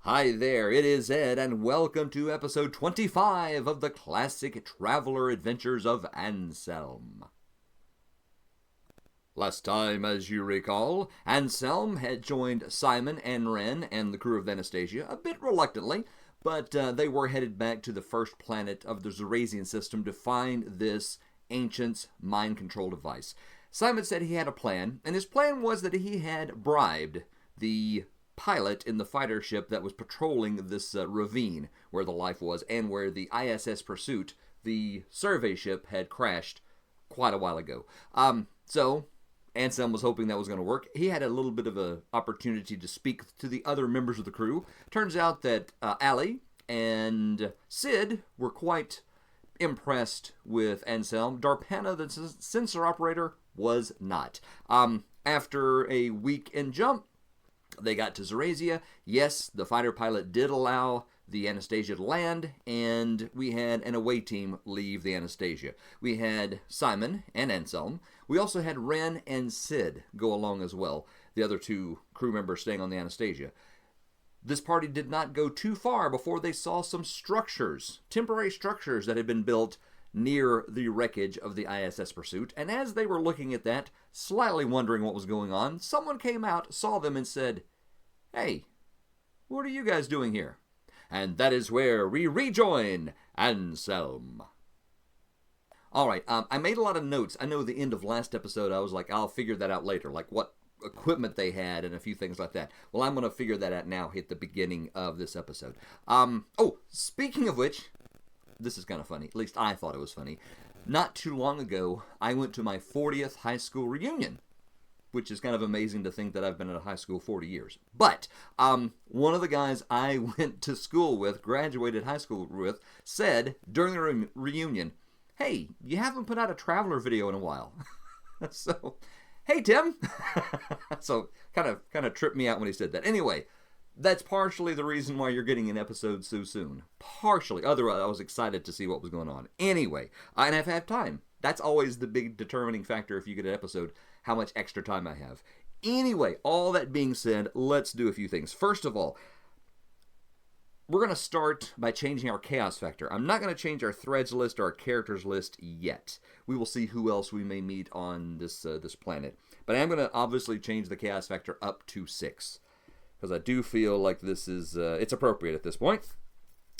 Hi there, it is Ed, and welcome to episode 25 of the classic traveler adventures of Anselm. Last time, as you recall, Anselm had joined Symon and Ren and the crew of Anastasia a bit reluctantly, but they were headed back to the first planet of the Zarasian system to find this ancient mind control device. Symon said he had a plan, and his plan was that he had bribed the pilot in the fighter ship that was patrolling this ravine where the life was and where the ISS Pursuit, the survey ship, had crashed quite a while ago. So Anselm was hoping that was going to work. He had a little bit of an opportunity to speak to the other members of the crew. Turns out that Ali and Sid were quite impressed with Anselm. Darpana, the sensor operator, was not. After a weekend jump, they got to Zarasia. Yes, the fighter pilot did allow the Anastasia to land, and we had an away team leave the Anastasia. We had Symon and Anselm. We also had Ren and Sid go along as well, the other two crew members staying on the Anastasia. This party did not go too far before they saw some structures, temporary structures that had been built near the wreckage of the ISS Pursuit, and as they were looking at that, slightly wondering what was going on, someone came out, saw them, and said, "Hey, what are you guys doing here?" And that is where we rejoin Anselm. Alright, I made a lot of notes. I know the end of last episode, I was like, I'll figure that out later, like what equipment they had and a few things like that. Well, I'm going to figure that out now, hit the beginning of this episode. Speaking of which, this is kind of funny. At least I thought it was funny. Not too long ago, I went to my 40th high school reunion, which is kind of amazing to think that I've been at a high school 40 years. But one of the guys I went to school with, graduated high school with, said during the reunion, "Hey, you haven't put out a traveler video in a while." So, hey, Tim. So, kind of tripped me out when he said that. Anyway, that's partially the reason why you're getting an episode so soon. Partially. Otherwise, I was excited to see what was going on. Anyway, and I've had time. That's always the big determining factor if you get an episode, how much extra time I have. Anyway, all that being said, let's do a few things. First of all, we're going to start by changing our chaos factor. I'm not going to change our threads list or our characters list yet. We will see who else we may meet on this planet. But I am going to obviously change the chaos factor up to 6. Because I do feel like this is, it's appropriate at this point.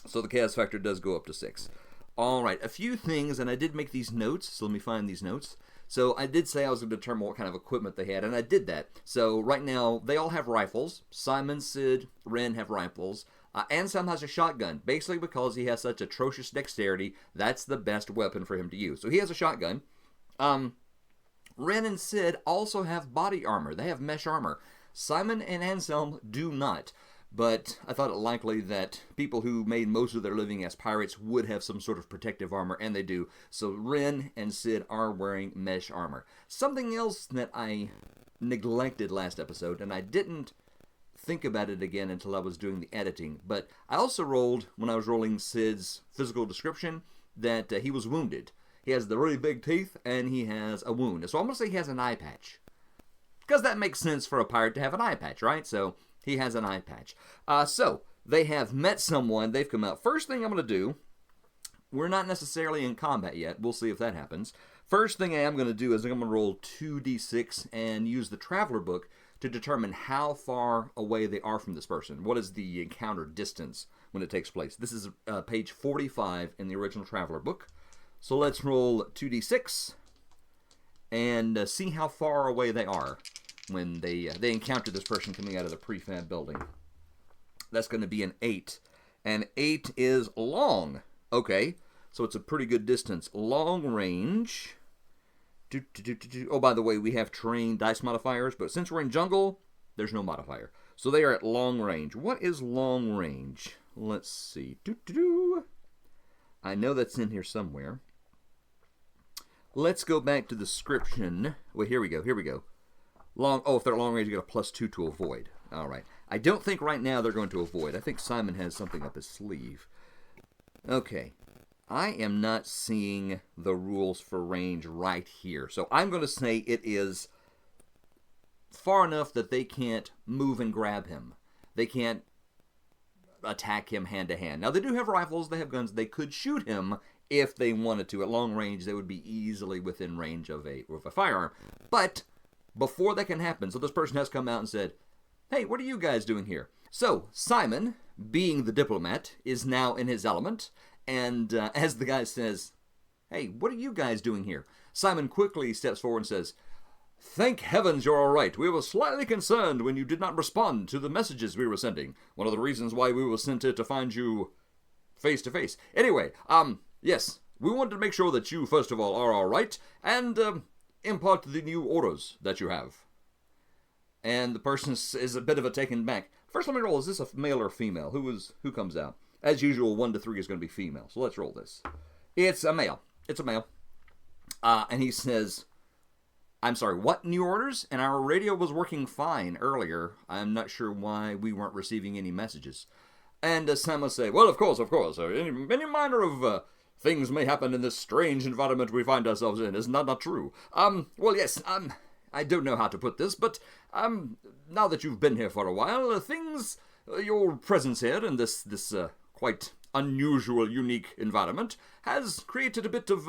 So the chaos factor does go up to 6. Alright, a few things, and I did make these notes, so let me find these notes. So I did say I was going to determine what kind of equipment they had, and I did that. So right now, they all have rifles. Symon, Sid, Ren have rifles. Anselm has a shotgun, basically because he has such atrocious dexterity, that's the best weapon for him to use. So he has a shotgun. Ren and Sid also have body armor. They have mesh armor. Symon and Anselm do not, but I thought it likely that people who made most of their living as pirates would have some sort of protective armor, and they do. So Ren and Sid are wearing mesh armor. Something else that I neglected last episode, and I didn't think about it again until I was doing the editing, but I also rolled, when I was rolling Sid's physical description, that he was wounded. He has the really big teeth, and he has a wound. So I'm going to say he has an eye patch. Because that makes sense for a pirate to have an eye patch, right? So he has an eye patch. So they have met someone. They've come out. First thing I'm going to do, we're not necessarily in combat yet. We'll see if that happens. First thing I am going to do is I'm going to roll 2d6 and use the Traveler book to determine how far away they are from this person. What is the encounter distance when it takes place? This is page 45 in the original Traveler book. So let's roll 2d6 and see how far away they are when they encounter this person coming out of the prefab building. That's going to be an 8. And 8 is long. Okay, so it's a pretty good distance. Long range. Oh, by the way, we have terrain dice modifiers, but since we're in jungle, there's no modifier. So they are at long range. What is long range? Let's see. I know that's in here somewhere. Let's go back to the description. Wait, here we go. If they're long range, you get a +2 to avoid. All right. I don't think right now they're going to avoid. I think Symon has something up his sleeve. Okay. I am not seeing the rules for range right here. So I'm going to say it is far enough that they can't move and grab him. They can't attack him hand-to-hand. Now, they do have rifles, they have guns, they could shoot him if they wanted to. At long range, they would be easily within range of a firearm. But before that can happen, so this person has come out and said, hey, what are you guys doing here? So, Symon, being the diplomat, is now in his element, and as the guy says, hey, what are you guys doing here? Symon quickly steps forward and says, thank heavens you're all right. We were slightly concerned when you did not respond to the messages we were sending. One of the reasons why we were sent here to find you face to face. Anyway, yes, we wanted to make sure that you, first of all, are all right, and impart the new orders that you have. And the person is a bit of a taken back. First, let me roll. Is this a male or female? Who comes out? As usual, 1 to 3 is going to be female. So let's roll this. It's a male. It's a male. And he says, I'm sorry, what new orders? And our radio was working fine earlier. I'm not sure why we weren't receiving any messages. And Sam will say, well, of course. Any minor of things may happen in this strange environment we find ourselves in. Isn't that not true? Well, yes, I don't know how to put this, but now that you've been here for a while, your presence here in this quite unusual, unique environment has created a bit of,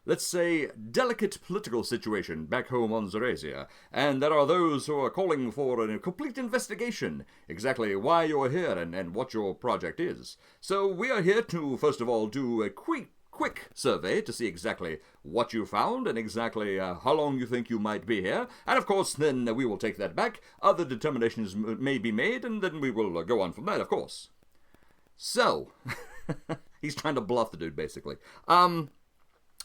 let's say, delicate political situation back home on Zarasia, and there are those who are calling for a complete investigation, exactly why you're here and what your project is. So we are here to, first of all, do a quick survey to see exactly what you found and exactly how long you think you might be here. And of course, then we will take that back. Other determinations may be made, and then we will go on from that, of course. So, he's trying to bluff the dude, basically.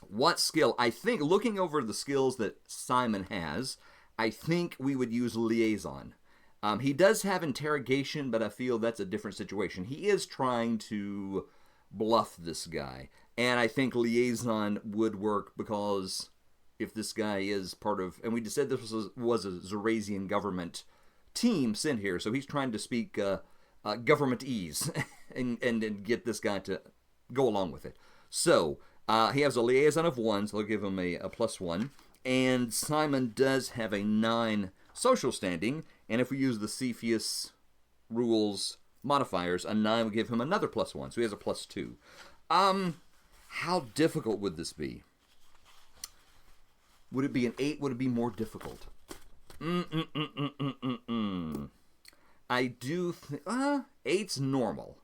What skill? I think, looking over the skills that Symon has, I think we would use liaison. He does have interrogation, but I feel that's a different situation. He is trying to bluff this guy. And I think liaison would work because if this guy is part of, and we just said this was a Zarasian government team sent here, so he's trying to speak government-ese and get this guy to go along with it. So he has a liaison of 1, so I'll give him a +1. And Symon does have a 9 social standing, and if we use the Cepheus rules modifiers, a 9 would give him another +1, so he has a +2. How difficult would this be? Would it be an 8? Would it be more difficult? I do think 8's normal.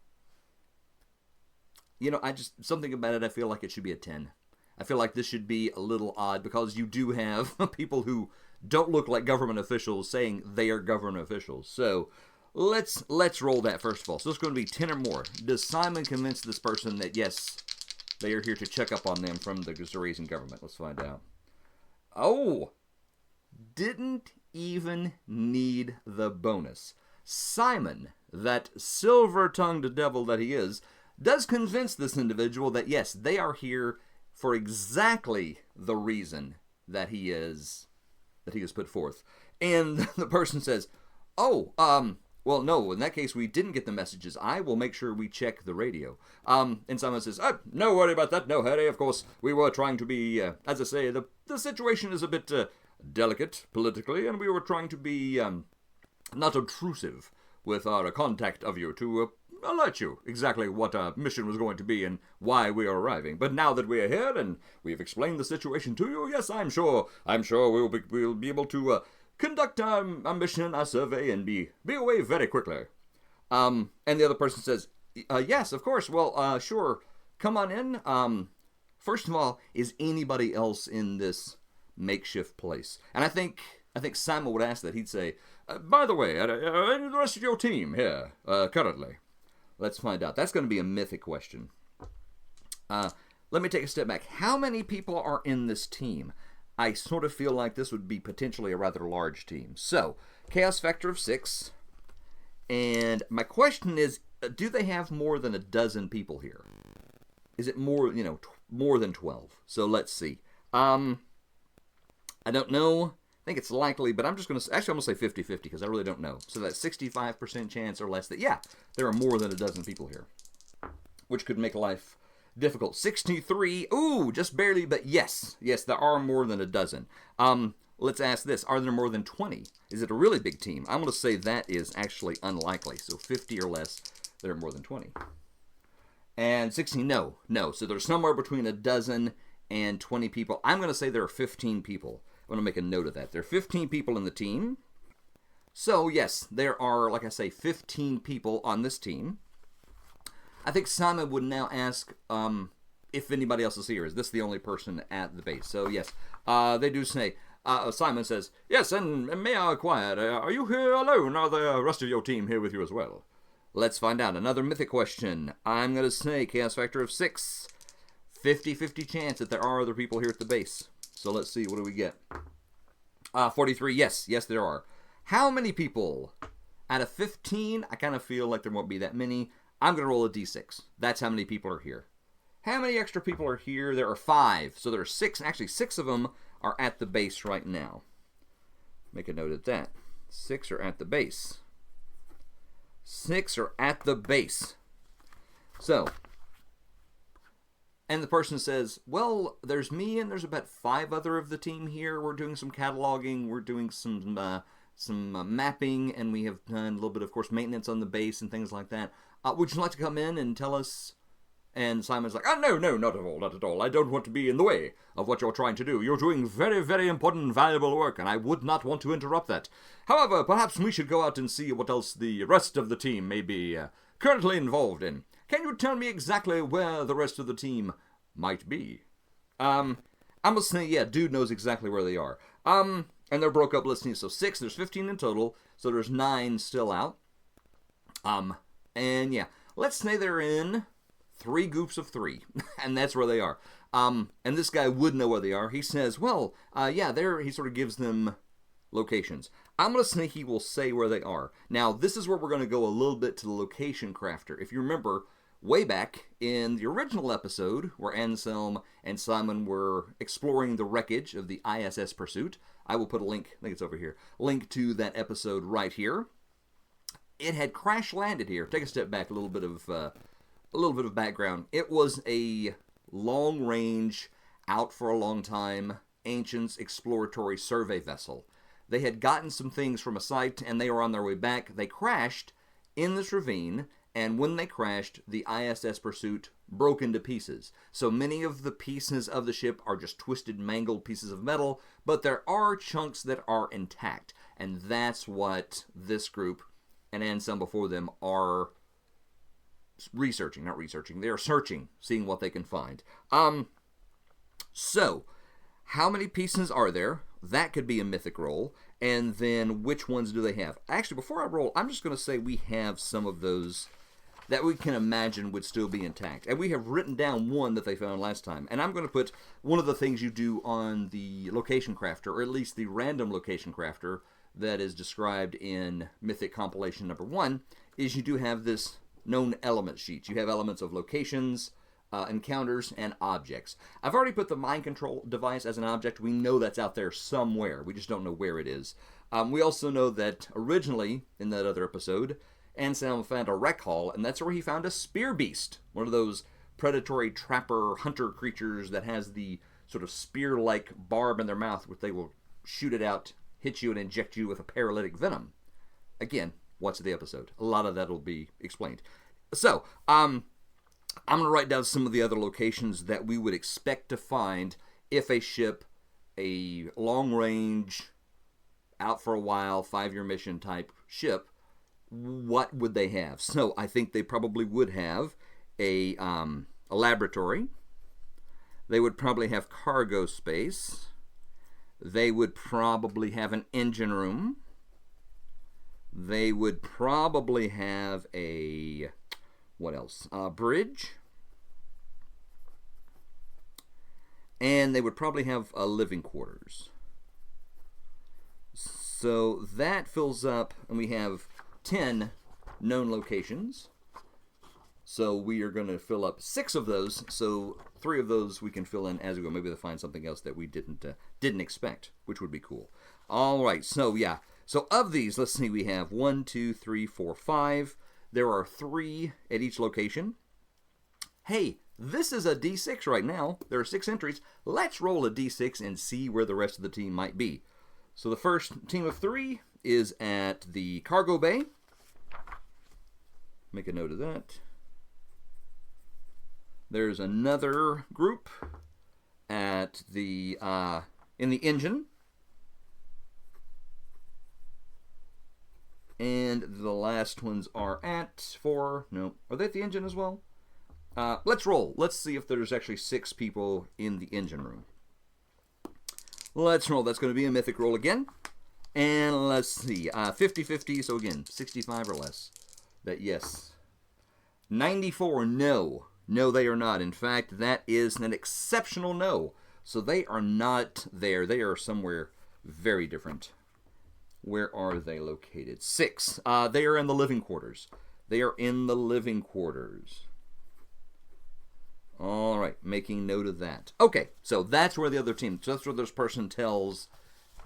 You know, something about it, I feel like it should be a 10. I feel like this should be a little odd because you do have people who don't look like government officials saying they are government officials. So let's roll that first of all. So it's going to be 10 or more. Does Symon convince this person that yes, they are here to check up on them from the Zarasian government? Let's find out. Oh, didn't even need the bonus. Symon, that silver-tongued devil that he is, does convince this individual that yes, they are here for exactly the reason that he is put forth. And the person says, oh, well, no, in that case, we didn't get the messages. I will make sure we check the radio. And someone says, no worry about that, no hurry. Of course, we were trying to be, as I say, the situation is a bit delicate politically, and we were trying to be not obtrusive with our contact of you to alert you exactly what our mission was going to be and why we are arriving. But now that we are here and we've explained the situation to you, yes, I'm sure we'll be able to conduct our mission, our survey, and be away very quickly. And the other person says, yes, of course. Well, sure. Come on in. First of all, is anybody else in this makeshift place? And I think Symon would ask that. He'd say, by the way, the rest of your team here currently? Let's find out. That's going to be a mythic question. Let me take a step back. How many people are in this team? I sort of feel like this would be potentially a rather large team. So, chaos factor of 6. And my question is, do they have more than a dozen people here? Is it more, more than 12? So let's see. I don't know. I think it's likely, but I'm going to say 50-50 because I really don't know. So that's 65% chance or less that, yeah, there are more than a dozen people here, which could make life difficult. 63, ooh, just barely, but yes, there are more than a dozen. Let's ask this, are there more than 20? Is it a really big team? I'm going to say that is actually unlikely, so 50 or less. there are more than 20. And 16, no. So there's somewhere between a dozen and 20 people. I'm going to say there are 15 people. I'm going to make a note of that. There are 15 people in the team. So, yes, there are, like I say, 15 people on this team. I think Symon would now ask if anybody else is here. Is this the only person at the base? So, yes, they do say, Symon says, yes, and may I inquire, are you here alone? Are the rest of your team here with you as well? Let's find out. Another mythic question. I'm going to say chaos factor of 6. 50-50 chance that there are other people here at the base. So let's see, what do we get? 43, yes, there are. How many people? Out of 15, I kind of feel like there won't be that many. I'm going to roll a d6. That's how many people are here. How many extra people are here? There are 5. So there are 6. Actually, 6 of them are at the base right now. Make a note of that. 6 are at the base. 6 are at the base. So, and the person says, well, there's me and there's about 5 other of the team here. We're doing some cataloging. We're doing some mapping, and we have done a little bit, of course, maintenance on the base and things like that. Would you like to come in and tell us? And Symon's like, no, not at all. I don't want to be in the way of what you're trying to do. You're doing very, very important, valuable work, and I would not want to interrupt that. However, perhaps we should go out and see what else the rest of the team may be currently involved in. Can you tell me exactly where the rest of the team might be? I'm going to say, yeah, dude knows exactly where they are. And they're broke up, let's see, so 6, there's 15 in total, so there's 9 still out. And yeah, let's say they're in 3 groups of 3, and that's where they are. And this guy would know where they are. He says, well, yeah, he sort of gives them locations. I'm going to say he will say where they are. Now, this is where we're going to go a little bit to the location crafter. If you remember, way back in the original episode where Anselm and Symon were exploring the wreckage of the ISS Pursuit, I will put a link, I think it's over here, link to that episode right here. It had crash landed here. Take a step back, a little bit of background. It was a long-range, out for a long time, Ancients exploratory survey vessel. They had gotten some things from a site, and they were on their way back. They crashed in this ravine, and when they crashed, the ISS Pursuit broke into pieces. So many of the pieces of the ship are just twisted, mangled pieces of metal, but there are chunks that are intact, and that's what this group and Anselm before them are they're searching, seeing what they can find. So, how many pieces are there? That could be a mythic roll. And then, which ones do they have? Actually, before I roll, I'm just going to say we have some of those that we can imagine would still be intact. And we have written down one that they found last time. And I'm going to put one of the things you do on the location crafter, or at least the random location crafter that is described in Mythic Compilation number 1, is you do have this known element sheets. You have elements of locations, encounters, and objects. I've already put the mind control device as an object. We know that's out there somewhere. We just don't know where it is. We also know that originally, in that other episode, Anselm found a wreck hall, and that's where he found a spear beast, one of those predatory trapper hunter creatures that has the sort of spear-like barb in their mouth, which they will shoot it out, hit you, and inject you with a paralytic venom. Again, watch the episode. A lot of that will be explained. So, I'm going to write down some of the other locations that we would expect to find if a ship, a long-range, out for a while, 5-year mission type ship, what would they have? So, I think they probably would have a laboratory. They would probably have cargo space. They would probably have an engine room. They would probably have a, what else? A bridge. And they would probably have a living quarters. So that fills up, and we have 10 known locations. So we are going to fill up 6 of those. So 3 of those we can fill in as we go. Maybe they'll find something else that we didn't expect, which would be cool. All right. So yeah. So of these, let's see. We have 1, 2, 3, 4, 5. There are 3 at each location. Hey, this is a D6 right now. There are 6 entries. Let's roll a D6 and see where the rest of the team might be. So the first team of 3 is at the cargo bay. Make a note of that. There's another group at the in the engine. And the last ones are at are they at the engine as well? Let's roll. Let's see if there's actually 6 people in the engine room. Let's roll. That's going to be a mythic roll again. And let's see. 50-50, so again, 65 or less. That yes. 94, no. No, they are not. In fact, that is an exceptional no. So they are not there. They are somewhere very different. Where are they located? 6. They are in the living quarters. They are in the living quarters. All right, making note of that. Okay, so that's where the other team, so that's where this person tells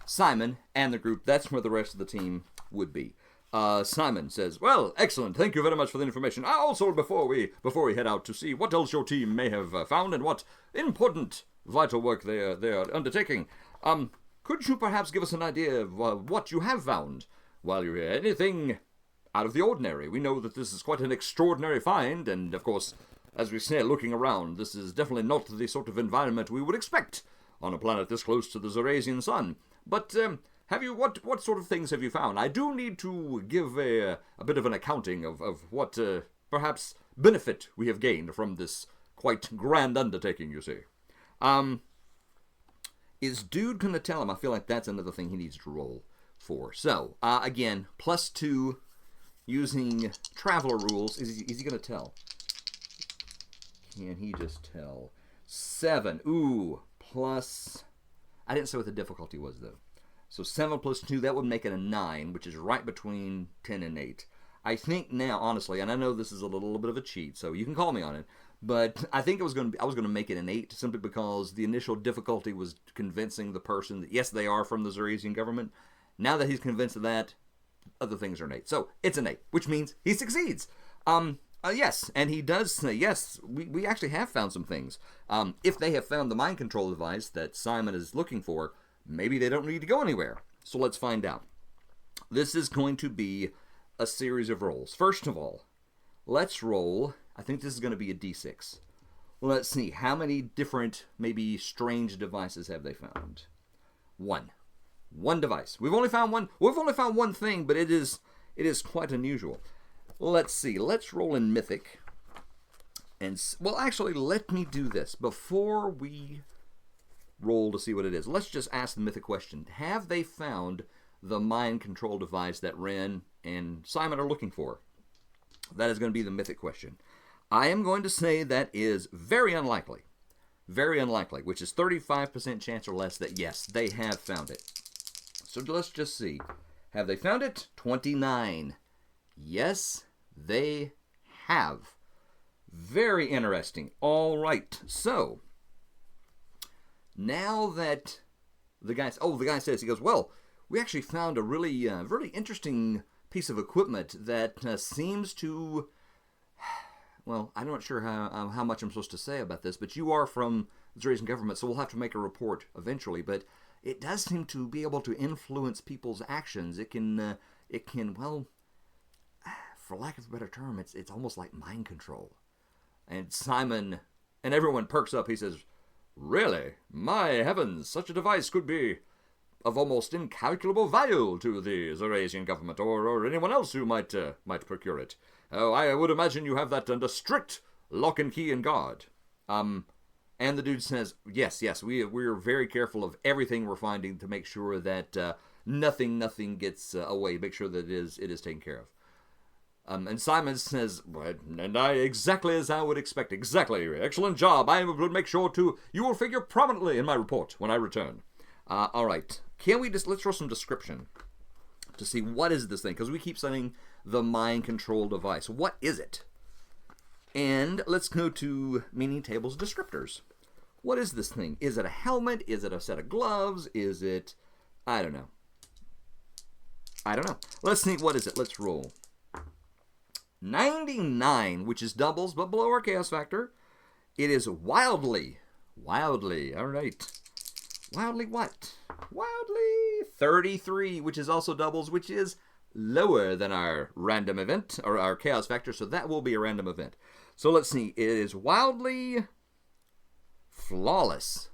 Symon and the group, that's where the rest of the team would be. Symon says, well, excellent, thank you very much for the information. Also, before we head out to see what else your team may have found and what important vital work they are undertaking, could you perhaps give us an idea of what you have found while you're here? Anything out of the ordinary? We know that this is quite an extraordinary find, and of course, as we say, looking around, this is definitely not the sort of environment we would expect on a planet this close to the Zarasian sun. But have you what sort of things have you found? I do need to give a bit of an accounting of what perhaps benefit we have gained from this quite grand undertaking, you see. Is Dude going to tell him? I feel like that's another thing he needs to roll for. So, again, +2 using traveler rules. Is he going to tell? Can he just tell? 7. Ooh, plus... I didn't say what the difficulty was, though. So 7 plus 2, that would make it a 9, which is right between 10 and 8. I think now, honestly, and I know this is a little bit of a cheat, so you can call me on it, but I think I was going to make it an 8 simply because the initial difficulty was convincing the person that, yes, they are from the Zarasian government. Now that he's convinced of that, other things are an 8. So it's an 8, which means he succeeds. Yes, and he does say, yes, we actually have found some things. If they have found the mind control device that Symon is looking for, maybe they don't need to go anywhere. So let's find out. This is going to be a series of rolls. First of all, let's roll, I think this is going to be a d6. Let's see, how many different, maybe strange devices have they found? 1. 1 device. We've only found one thing, but it is quite unusual. Let's see. Let's roll in Mythic. And, well, actually, let me do this. Before we roll to see what it is, let's just ask the Mythic question. Have they found the mind control device that Ren and Symon are looking for? That is going to be the Mythic question. I am going to say that is very unlikely. Very unlikely, which is 35% chance or less that, yes, they have found it. So let's just see. Have they found it? 29. Yes, they have. Very interesting. All right. So, now that the guy says, he goes, well, we actually found a really interesting piece of equipment that seems to, well, I'm not sure how much I'm supposed to say about this, but you are from the Zarasian government, so we'll have to make a report eventually, but it does seem to be able to influence people's actions. It can, well, for lack of a better term, it's almost like mind control. And Symon, and everyone perks up. He says, really? My heavens, such a device could be of almost incalculable value to the Zarasian government or anyone else who might procure it. Oh, I would imagine you have that under strict lock and key and guard. And the dude says, yes, we're very careful of everything we're finding to make sure that nothing gets away. Make sure that it is taken care of. And Symon says, and exactly as I would expect. Exactly. Excellent job. I will make sure you will figure prominently in my report when I return. All right. Let's throw some description to see what is this thing? Because we keep saying the mind control device. What is it? And let's go to meaning tables descriptors. What is this thing? Is it a helmet? Is it a set of gloves? Is it... I don't know. Let's see. What is it? Let's roll. 99, which is doubles, but below our chaos factor. It is wildly, all right. Wildly what? Wildly 33, which is also doubles, which is lower than our random event, or our chaos factor, so that will be a random event. So let's see, it is wildly flawless.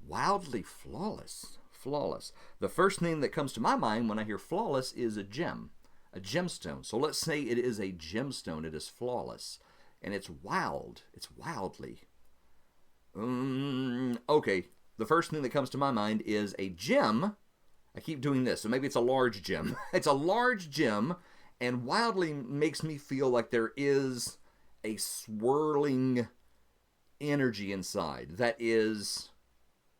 Wildly flawless. Flawless. The first thing that comes to my mind when I hear flawless is a gem. A gemstone. So let's say it is a gemstone. It is flawless. And it's wild. It's wildly. Okay. The first thing that comes to my mind is a gem. I keep doing this, so maybe it's a large gem. It's a large gem, and wildly makes me feel like there is a swirling energy inside that is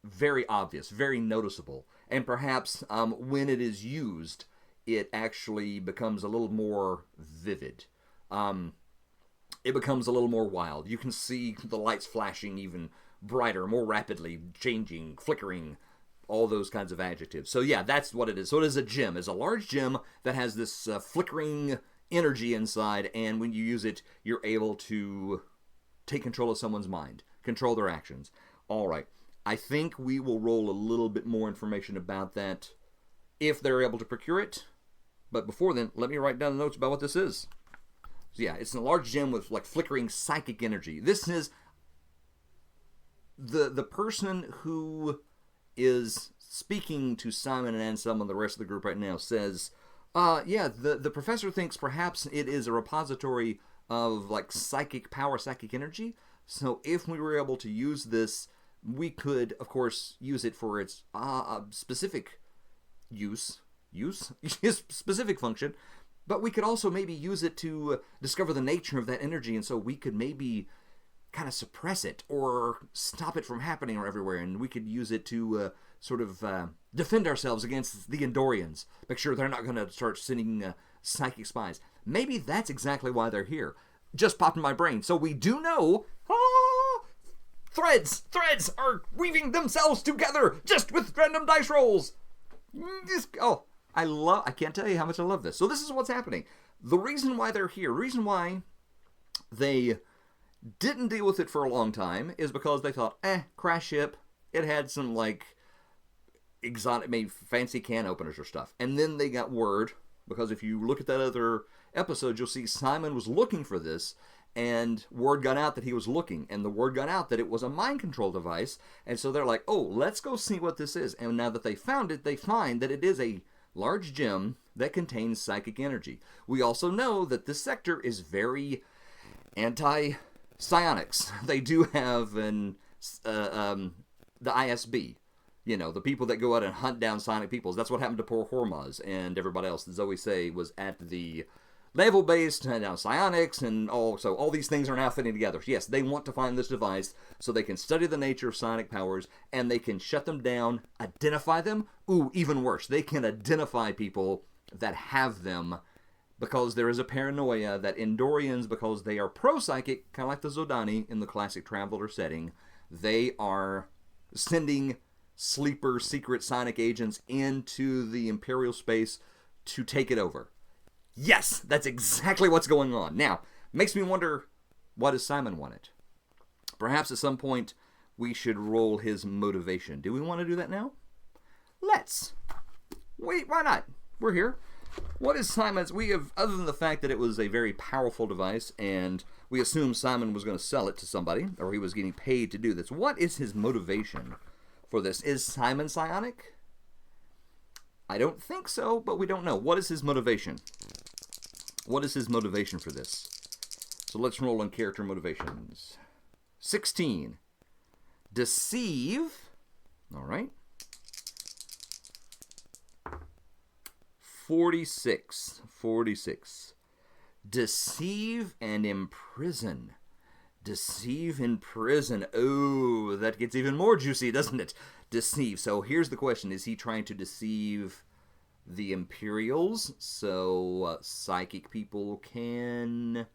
very obvious, very noticeable. And perhaps when it is used, it actually becomes a little more vivid. It becomes a little more wild. You can see the lights flashing even brighter, more rapidly, changing, flickering, all those kinds of adjectives. So yeah, that's what it is. So it is a gem. It's a large gem that has this flickering energy inside, and when you use it, you're able to take control of someone's mind, control their actions. All right. I think we will roll a little bit more information about that if they're able to procure it. But before then, let me write down the notes about what this is. So yeah, it's a large gem with like flickering psychic energy. This is the person who is speaking to Symon and Anselm and the rest of the group right now says, yeah, the professor thinks perhaps it is a repository of like psychic power, psychic energy. So if we were able to use this, we could, of course, use it for its specific specific function, but we could also maybe use it to discover the nature of that energy, and so we could maybe kind of suppress it or stop it from happening everywhere, and we could use it to sort of defend ourselves against the Endorians, make sure they're not going to start sending psychic spies. Maybe that's exactly why they're here. Just popped in my brain. So we do know threads are weaving themselves together just with random dice rolls. I can't tell you how much I love this. So this is what's happening. The reason why they're here, the reason why they didn't deal with it for a long time is because they thought, crash ship. It had some like exotic, maybe fancy can openers or stuff. And then they got word, because if you look at that other episode, you'll see Symon was looking for this, and word got out that he was looking, and the word got out that it was a mind control device, and so they're like, oh, let's go see what this is. And now that they found it, they find that it is a large gem that contains psychic energy. We also know that this sector is very anti-psionics. They do have the ISB, the people that go out and hunt down psionic peoples. That's what happened to poor Hormuz and everybody else. Zoe say was at the naval base to hunt down psionics, and so all these things are now fitting together. Yes, they want to find this device so they can study the nature of psionic powers, and they can shut them down, identify them. Ooh, even worse, they can identify people that have them, because there is a paranoia that Endorians, because they are pro-psychic, kind of like the Zodani in the classic Traveler setting, they are sending sleeper secret psionic agents into the Imperial space to take it over. Yes, that's exactly what's going on. Now, makes me wonder, what does Symon want it? Perhaps at some point we should roll his motivation. Do we want to do that now? Let's. Wait, why not? We're here. What is Symon's? We have, other than the fact that it was a very powerful device, and we assumed Symon was going to sell it to somebody, or he was getting paid to do this. What is his motivation for this? Is Symon psionic? I don't think so, but we don't know. What is his motivation? What is his motivation for this? So let's roll on character motivations. 16. Deceive. All right. 46. Deceive and imprison. Deceive and imprison. Oh, that gets even more juicy, doesn't it? Deceive. So here's the question. Is he trying to deceive the Imperials so psychic people can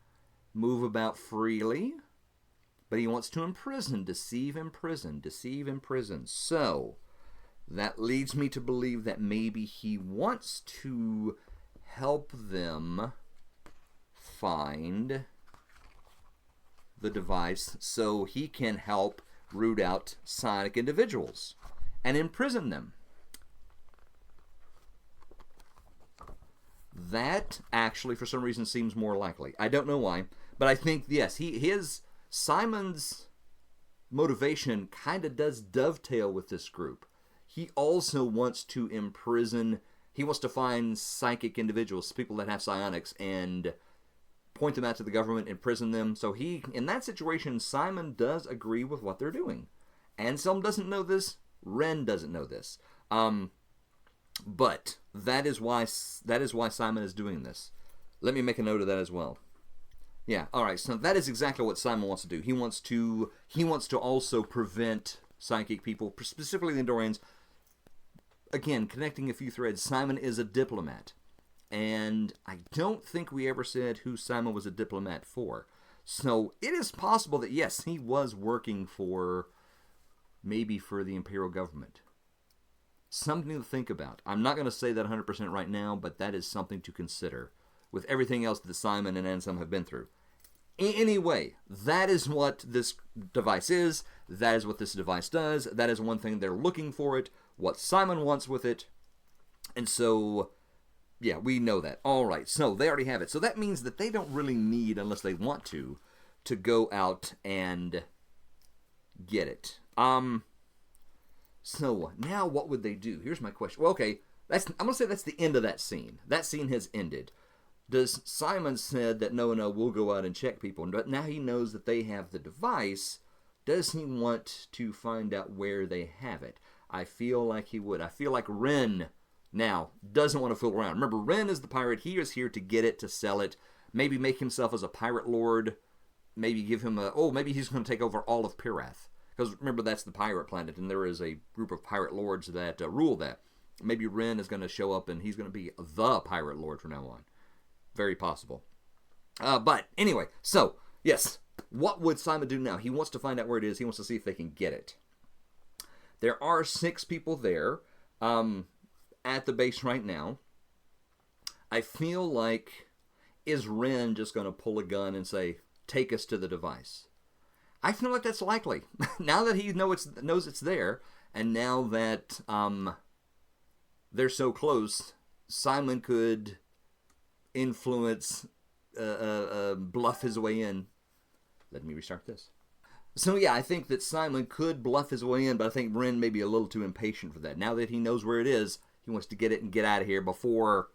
move about freely? But he wants to imprison. Deceive, imprison. Deceive, imprison. So that leads me to believe that maybe he wants to help them find the device so he can help root out psionic individuals and imprison them. That actually, for some reason, seems more likely. I don't know why, but I think, yes, Symon's motivation kind of does dovetail with this group. He also wants to imprison, he wants to find psychic individuals, people that have psionics, and point them out to the government, imprison them. So in that situation, Symon does agree with what they're doing. Anselm doesn't know this. Ren doesn't know this. But that is why Symon is doing this. Let me make a note of that as well. Yeah, all right. So that is exactly what Symon wants to do. He wants to also prevent psychic people, specifically the Andorians. Again, connecting a few threads, Symon is a diplomat. And I don't think we ever said who Symon was a diplomat for. So it is possible that, yes, he was working maybe for the imperial government. Something to think about. I'm not going to say that 100% right now, but that is something to consider with everything else that Symon and Anselm have been through. Anyway, that is what this device is. That is what this device does. That is one thing they're looking for it, what Symon wants with it. And so, yeah, we know that. All right, so they already have it. So that means that they don't really need, unless they want to go out and get it. So now what would they do? Here's my question. Well, okay, I'm going to say that's the end of that scene. That scene has ended. Does Symon said that no, we'll go out and check people. But now he knows that they have the device. Does he want to find out where they have it? I feel like he would. I feel like Ren now doesn't want to fool around. Remember, Ren is the pirate. He is here to get it, to sell it. Maybe make himself as a pirate lord. Maybe give him maybe he's going to take over all of Pirath. Because remember, that's the pirate planet, and there is a group of pirate lords that rule that. Maybe Ren is going to show up, and he's going to be the pirate lord from now on. Very possible. But anyway, so, yes, what would Symon do now? He wants to find out where it is. He wants to see if they can get it. There are 6 people there at the base right now. I feel like, is Ren just going to pull a gun and say, take us to the device? I feel like that's likely. Now that he knows it's there, and now that they're so close, Symon could influence, bluff his way in. Let me restart this. So yeah, I think that Symon could bluff his way in, but I think Ren may be a little too impatient for that. Now that he knows where it is, he wants to get it and get out of here before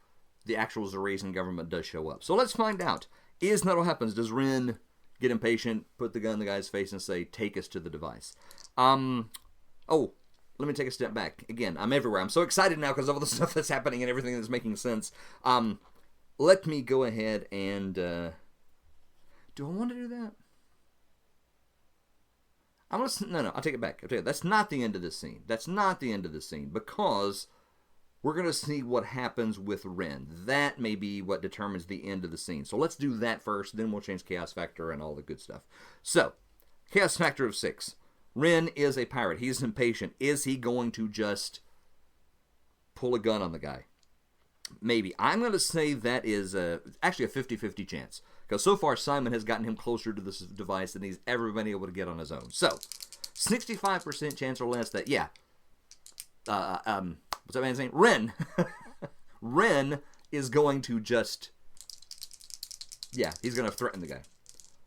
the actual Zarasian government does show up. So let's find out. Is that what happens? Does Ren get impatient, put the gun in the guy's face, and say, take us to the device? Let me take a step back. Again, I'm everywhere. I'm so excited now because of all the stuff that's happening and everything that's making sense. Let me go ahead and... do I want to do that? No, I'll take it back. That's not the end of this scene. That's not the end of the scene, because we're going to see what happens with Ren. That may be what determines the end of the scene. So let's do that first, then we'll change Chaos Factor and all the good stuff. So, Chaos Factor of 6. Ren is a pirate. He's impatient. Is he going to just pull a gun on the guy? Maybe. I'm going to say that is actually a 50-50 chance. Because so far, Symon has gotten him closer to this device than he's ever been able to get on his own. So, 65% chance or less that, yeah. What's that man's name? Ren. Ren is going to just... yeah, he's going to threaten the guy.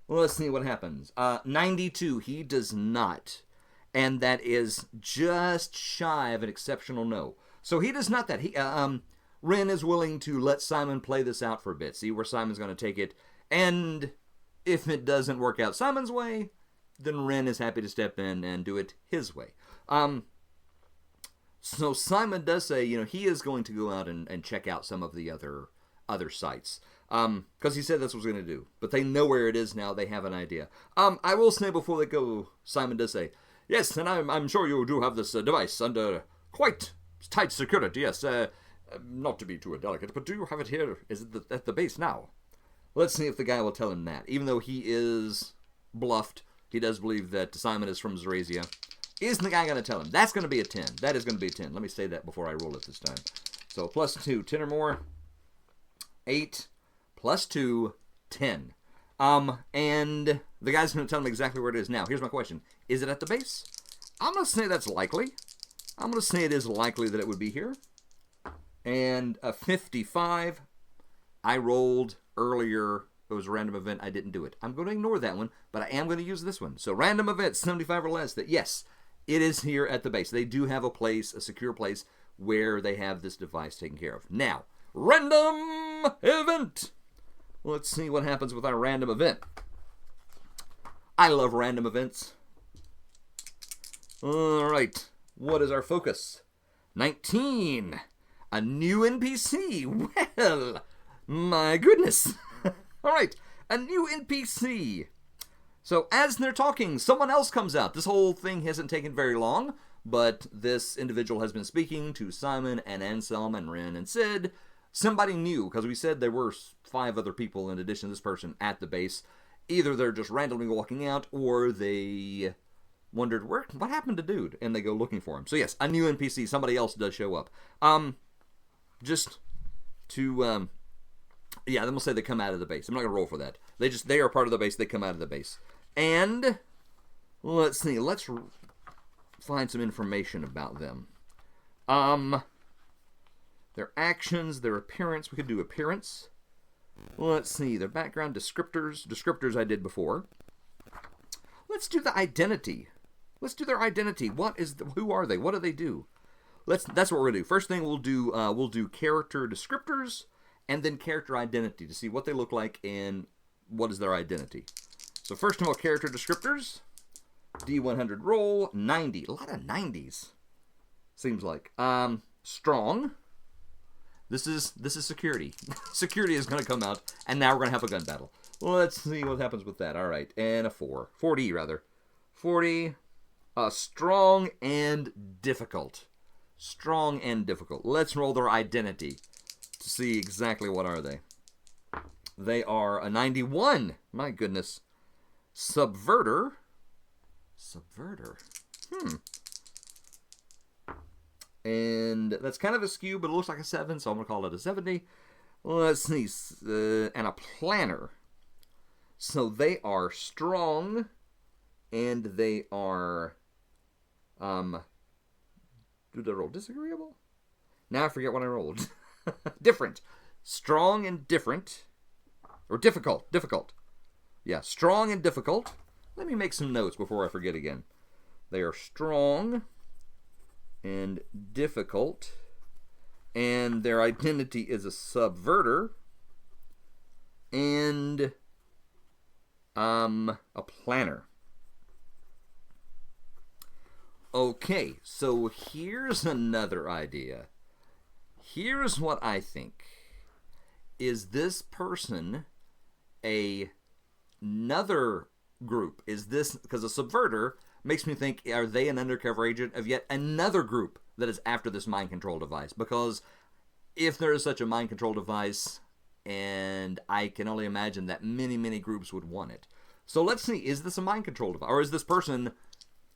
Well, let's see what happens. 92, he does not. And that is just shy of an exceptional no. So he does not that. Ren is willing to let Symon play this out for a bit. See where Symon's going to take it. And if it doesn't work out Symon's way, then Ren is happy to step in and do it his way. So Symon does say, he is going to go out and check out some of the other sites. Because he said that's what he's going to do. But they know where it is now. They have an idea. I will say before they go, Symon does say, yes, and I'm sure you do have this device under quite tight security. Yes, not to be too delicate, but do you have it here? Is it at the base now? Let's see if the guy will tell him that. Even though he is bluffed, he does believe that Symon is from Zarasia. Isn't the guy going to tell him? That's going to be a 10. That is going to be a 10. Let me say that before I roll it this time. So plus 2, 10 or more. 8 plus 2, 10. And the guy's going to tell him exactly where it is. Now, here's my question. Is it at the base? I'm going to say that's likely. I'm going to say it is likely that it would be here. And a 55. I rolled earlier. It was a random event. I didn't do it. I'm going to ignore that one, but I am going to use this one. So random event, 75 or less. That yes, it is here at the base. They do have a place, a secure place, where they have this device taken care of. Now, random event. Let's see what happens with our random event. I love random events. All right. What is our focus? 19. A new NPC. Well, my goodness. All right. A new NPC. So as they're talking, someone else comes out. This whole thing hasn't taken very long, but this individual has been speaking to Symon and Anselm and Ren and Sid. Somebody new, because we said there were 5 other people in addition to this person at the base. Either they're just randomly walking out, or they wondered, what happened to dude? And they go looking for him. So yes, a new NPC, somebody else does show up. Just to, yeah, then we'll say they come out of the base. I'm not going to roll for that. They are part of the base, they come out of the base. And, let's see, let's find some information about them. Their actions, their appearance, we could do appearance. Let's see, their background, descriptors. Descriptors I did before. Let's do the identity. Let's do their identity. Who are they? What do they do? That's what we're gonna do. First thing we'll do character descriptors and then character identity to see what they look like and what is their identity. So first of all, character descriptors. D100 roll, 90. A lot of 90s. Seems like. Strong. This is security. Security is going to come out, and now we're going to have a gun battle. Let's see what happens with that. All right, and a 4. 40, rather. 40. Strong and difficult. Strong and difficult. Let's roll their identity to see exactly what are they. They are a 91. My goodness. Subverter. Subverter. And that's kind of a skew, but it looks like a 7, so I'm going to call it a 70. Let's see. And a planner. So they are strong, and they are, did I roll disagreeable? Now I forget what I rolled. Different. Strong and different. Or difficult. Difficult. Yeah, strong and difficult. Let me make some notes before I forget again. They are strong and difficult, and their identity is a subverter, and a planner. Okay, so here's another idea. Here's what I think. Is this person another group? Is this, because a subverter makes me think, are they an undercover agent of yet another group that is after this mind control device? Because if there is such a mind control device, and I can only imagine that many, many groups would want it. So let's see, is this a mind control device? Or is this person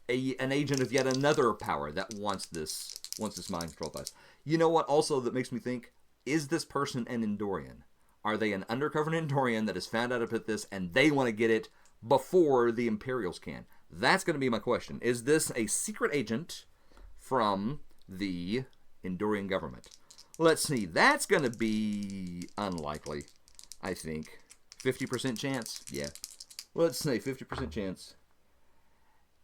an agent of yet another power that wants this mind control device? You know what also that makes me think, is this person an Endorian? Are they an undercover Endorian that has found out about this and they want to get it before the Imperials can? That's going to be my question. Is this a secret agent from the Endorian government? Let's see. That's going to be unlikely, I think. 50% chance? Yeah. Let's say 50% chance.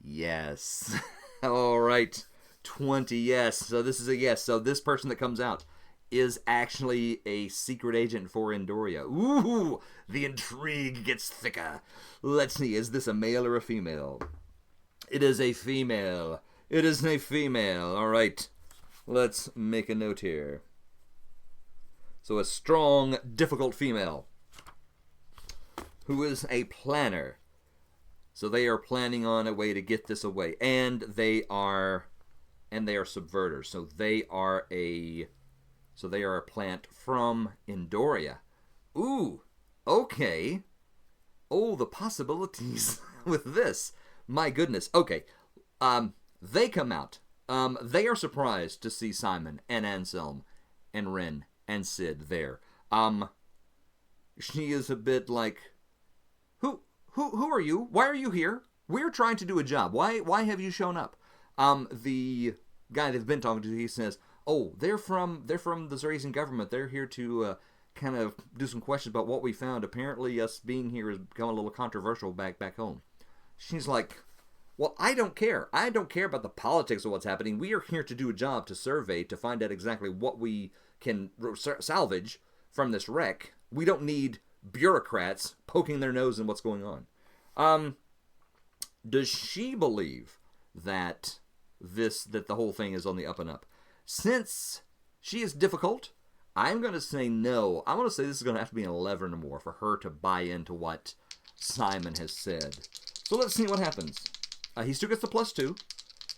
Yes. All right. 20 yes. So this is a yes. So this person that comes out is actually a secret agent for Endoria. Ooh, the intrigue gets thicker. Let's see. Is this a male or a female? It is a female. It is a female. All right. Let's make a note here. So a strong, difficult female who is a planner. So they are planning on a way to get this away, and they are subverters. So they are a plant from Endoria. Ooh, okay. Oh, the possibilities with this. My goodness. Okay. They come out. They are surprised to see Symon and Anselm and Ren and Sid there. She is a bit like, who are you? Why are you here? We're trying to do a job. Why have you shown up? The guy they've been talking to, he says, oh, they're from the Zarasian government. They're here to kind of do some questions about what we found. Apparently, us being here has become a little controversial back home. She's like, well, I don't care. I don't care about the politics of what's happening. We are here to do a job, to survey, to find out exactly what we can salvage from this wreck. We don't need bureaucrats poking their nose in what's going on. Does she believe that the whole thing is on the up and up? Since she is difficult, I'm going to say no. I'm going to say this is going to have to be an 11 or more for her to buy into what Symon has said. So let's see what happens. He still gets the +2.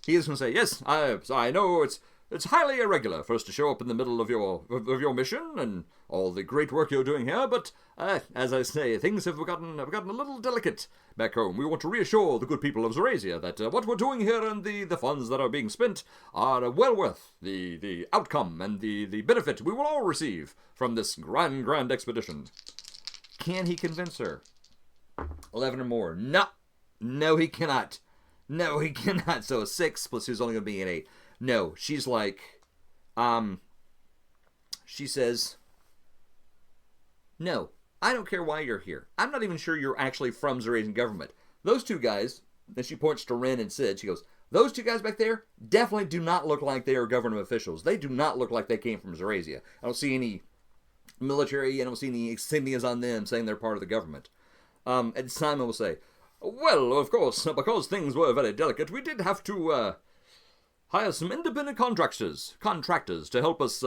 He is going to say, yes, I know it's highly irregular for us to show up in the middle of your mission and all the great work you're doing here, but as I say, things have gotten a little delicate back home. We want to reassure the good people of Zarasia that what we're doing here and the funds that are being spent are well worth the outcome and the benefit we will all receive from this grand expedition. Can he convince her? 11 or more. No, he cannot. No, he cannot. So a 6 plus 2 is only going to be an 8. No, she's like, she says, no, I don't care why you're here. I'm not even sure you're actually from Zarasian government. Those two guys, and she points to Ren and Sid, she goes, those two guys back there definitely do not look like they are government officials. They do not look like they came from Zarasia. I don't see any military, I don't see any insignias on them saying they're part of the government. And Symon will say, well, of course, because things were very delicate, we did have to hire some independent contractors to help us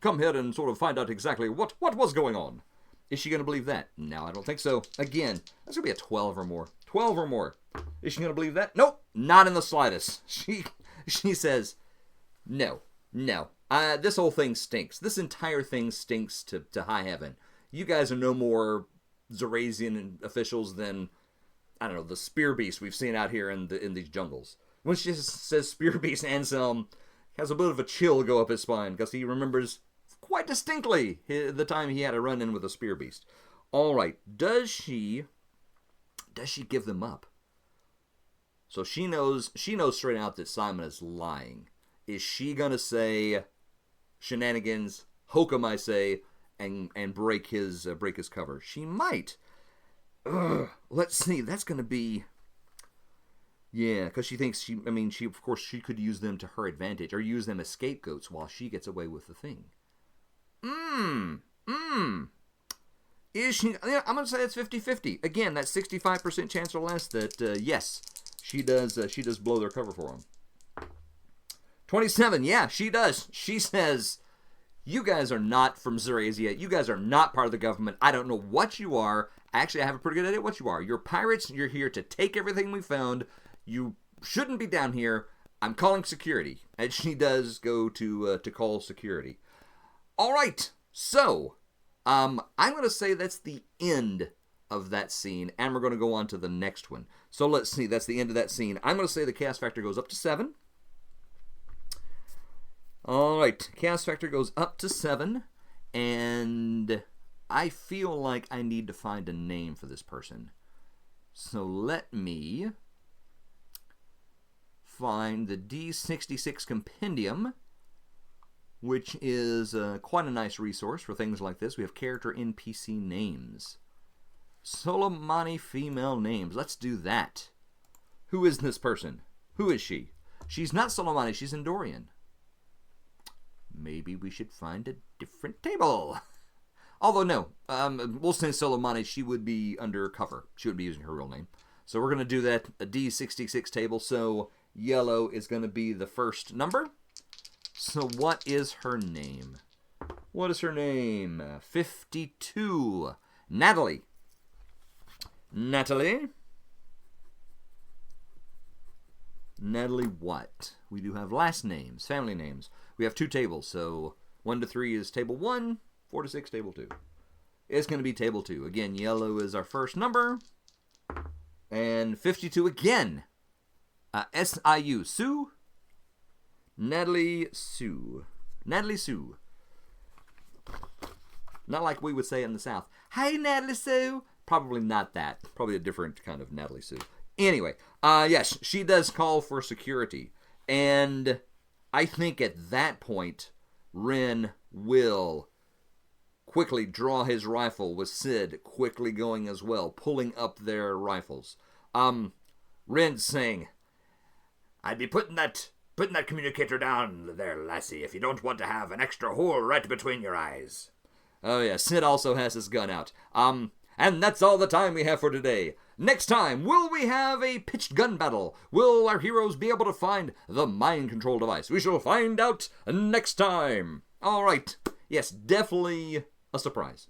come here and sort of find out exactly what was going on. Is she going to believe that? No, I don't think so. Again, that's going to be a 12 or more. 12 or more. Is she going to believe that? Nope, not in the slightest. She says, no. This whole thing stinks. This entire thing stinks to high heaven. You guys are no more Zarasian officials than, I don't know, the spear beast we've seen out here in these jungles. When she says spear beast, Anselm has a bit of a chill go up his spine because he remembers quite distinctly the time he had a run-in with a spear beast. All right, does she give them up? So she knows straight out that Symon is lying. Is she gonna say shenanigans, hokum I say, and break his cover? She might. Let's see. That's gonna be. Yeah, because she thinks she of course she could use them to her advantage or use them as scapegoats while she gets away with the thing. Is she? Yeah, I'm gonna say it's 50-50. Again, that 65% chance or less that yes, she does blow their cover for him. 27. Yeah, she does. She says, "You guys are not from Zarasia. You guys are not part of the government. I don't know what you are. Actually, I have a pretty good idea what you are. You're pirates. You're here to take everything we found. You shouldn't be down here. I'm calling security." And she does go to call security. All right. So, I'm going to say that's the end of that scene, and we're going to go on to the next one. So let's see. That's the end of that scene. I'm going to say the chaos factor goes up to 7. All right. Chaos factor goes up to 7, and I feel like I need to find a name for this person. So let me find the D66 Compendium, which is quite a nice resource for things like this. We have character NPC names. Solomani female names. Let's do that. Who is this person? Who is she? She's not Solomani, she's Endorian. Maybe we should find a different table. Although, no. We'll say Solomani, she would be undercover. She would be using her real name. So we're going to do that, a D66 table. So yellow is going to be the first number. So what is her name? What is her name? 52. Natalie. Natalie what? We do have last names, family names. We have 2 tables, so 1 to 3 is table 1, 4 to 6, table 2. It's going to be table 2. Again, yellow is our first number. And 52 again. S-I-U, Sue. Natalie Sue. Natalie Sue. Not like we would say in the South. Hey, Natalie Sue. Probably not that. Probably a different kind of Natalie Sue. Anyway, yes, she does call for security. And I think at that point, Ren will quickly draw his rifle, with Sid quickly going as well, pulling up their rifles. Ren saying, "I'd be putting that communicator down there, lassie, if you don't want to have an extra hole right between your eyes." Oh yeah, Sid also has his gun out. And that's all the time we have for today. Next time, will we have a pitched gun battle? Will our heroes be able to find the mind control device? We shall find out next time. All right. Yes, definitely a surprise.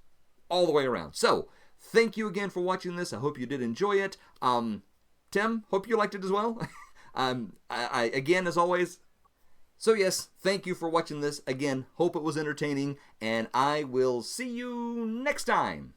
All the way around. So, thank you again for watching this. I hope you did enjoy it. Tim, hope you liked it as well. I again, as always. So yes, thank you for watching this. Again, hope it was entertaining, and I will see you next time.